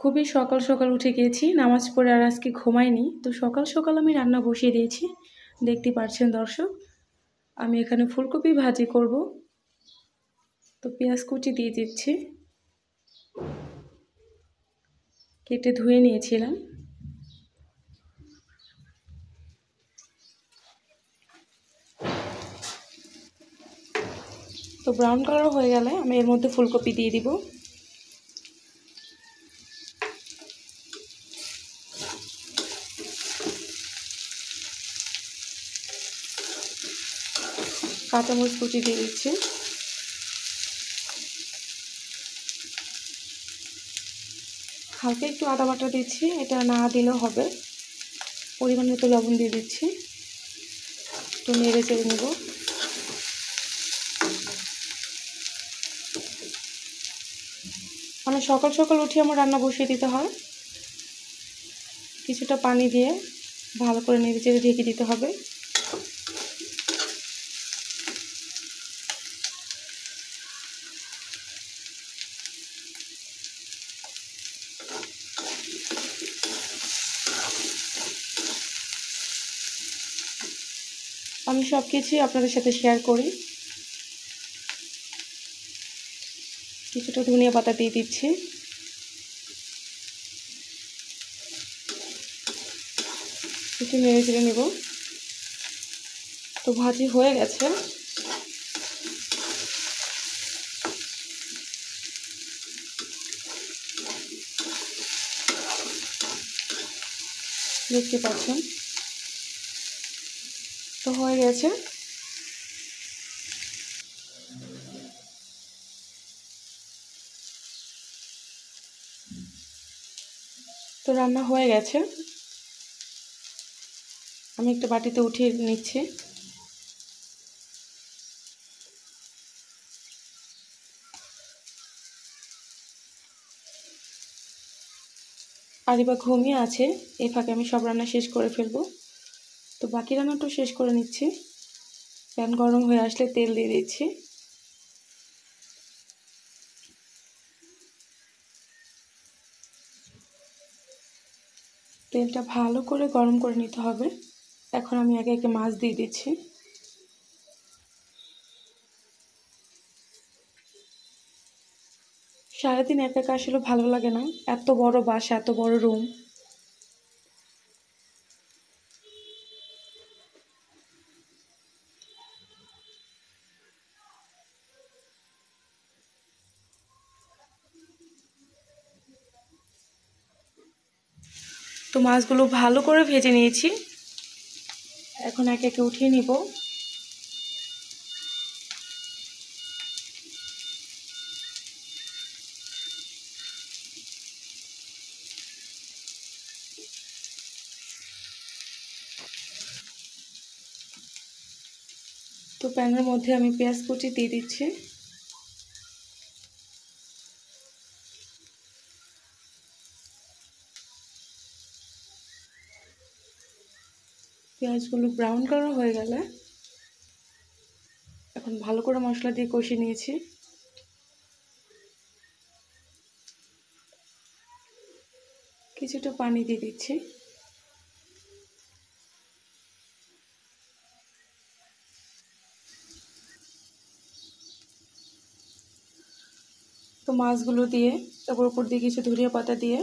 খুবই সকাল সকাল উঠে গিয়েছি, নামাজ পড়ে আর আজকে ঘুমাইনি। তো সকাল সকাল আমি রান্না বসিয়ে দিয়েছি। দেখতে পাচ্ছেন দর্শক, আমি এখানে ফুলকপি ভাজি করব। তো পেঁয়াজ কুচি দিয়ে দিচ্ছি, কেটে ধুয়ে নিয়েছিলাম। তো ব্রাউন কালার হয়ে গেলে আমি এর মধ্যে ফুলকপি দিয়ে দিব। কাঁচামরিচ কুচি দিয়ে দিচ্ছি। হালকা একটু আদা বাটা দিচ্ছি, এটা না দিলেও হবে। পরিমাণ মতো লবণ দিয়ে দিচ্ছি, একটু নেড়ে চেড়ে নেব। মানে সকাল সকাল উঠে আমার রান্না বসিয়ে দিতে হয়। কিছুটা পানি দিয়ে ভালো করে নেড়ে চেড়ে ঢেকে দিতে হবে। আমি সব কিছুই আপনাদের সাথে শেয়ার করি। কিছুটা ধনিয়া পাতা দিয়ে দিচ্ছি। একটু নেড়ে চেড়ে নেব। তো ভাজি হয়ে গেছে। দেখতে পাচ্ছেন, তো হয়ে গেছে। তো রান্না হয়ে গেছে, আমি একটা বাটিতে উঠিয়ে নিচ্ছি। আরিবা ঘুমিয়ে আছে, এই ফাঁকে আমি সব রান্না শেষ করে ফেলবো। তো বাকি রান্নাটা শেষ করে নিচ্ছি। প্যান গরম হয়ে আসলে তেল দিয়ে দিচ্ছি। তেলটা ভালো করে গরম করে নিতে হবে। এখন আমি একে একে মাছ দিয়ে দিচ্ছি। সারাদিন একা একা আসলে ভালো লাগে না, এত বড় বাসা, এত বড় রুম। তো মাছগুলো ভালো করে ভেজে নিয়েছি, এখন একে একে উঠিয়ে নিব। তো প্যানের মধ্যে আমি পেঁয়াজ কুচি দিয়ে দিচ্ছি। পেঁয়াজগুলো ব্রাউন কালার হয়ে গেলে এখন ভালো করে মশলা দিয়ে কষিয়ে নিয়েছি। কিছুটা পানি দিয়ে দিচ্ছি। তো মাছগুলো দিয়ে তারপর উপর দিয়ে কিছু ধনিয়া পাতা দিয়ে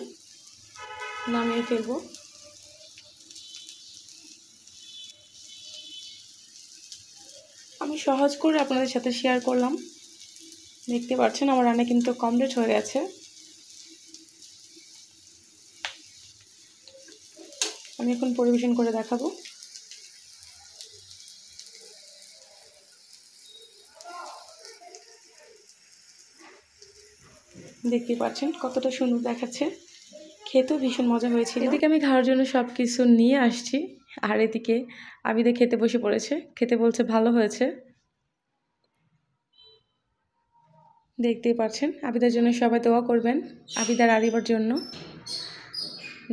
নামিয়ে ফেলবো। আমি সহজ করে আপনাদের সাথে শেয়ার করলাম। দেখতে পাচ্ছেন আমার রান্না কিন্তু কমপ্লিট হয়ে গেছে। আমি এখন পরিবেশন করে দেখাবো। দেখতে পাচ্ছেন কতটা সুন্দর দেখাচ্ছে, খেতেও ভীষণ মজা হয়েছিল। এদিকে আমি খাওয়ার জন্য সব কিছু নিয়ে আসছি, আর এদিকে আবিদা খেতে বসে পড়েছে, খেতে বলছে ভালো হয়েছে। দেখতেই পাচ্ছেন, আবিদার জন্য সবাই দোয়া করবেন, আবিদার আরিবার জন্য।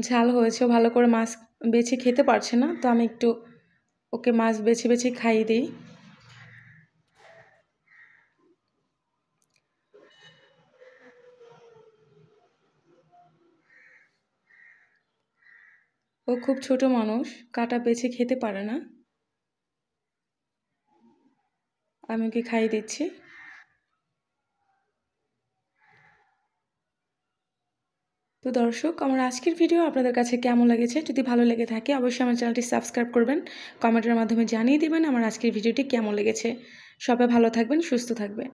ঝাল হয়েছে, ভালো করে মাছ বেছে খেতে পারছে না, তো আমি একটু ওকে মাছ বেছে বেছে খাইয়ে দিই। ও খুব ছোট মানুষ, কাঁটা বেছে খেতে পারে না। আমি ওকে খাইয়ে দিচ্ছি। তো দর্শক, আমার আজকের ভিডিও আপনাদের কাছে কেমন লেগেছে? যদি ভালো লেগে থাকে অবশ্যই আমার চ্যানেলটি সাবস্ক্রাইব করবেন, কমেন্টের মাধ্যমে জানিয়ে দিবেন আমার আজকের ভিডিওটি কেমন লেগেছে। সবাই ভালো থাকবেন, সুস্থ থাকবেন।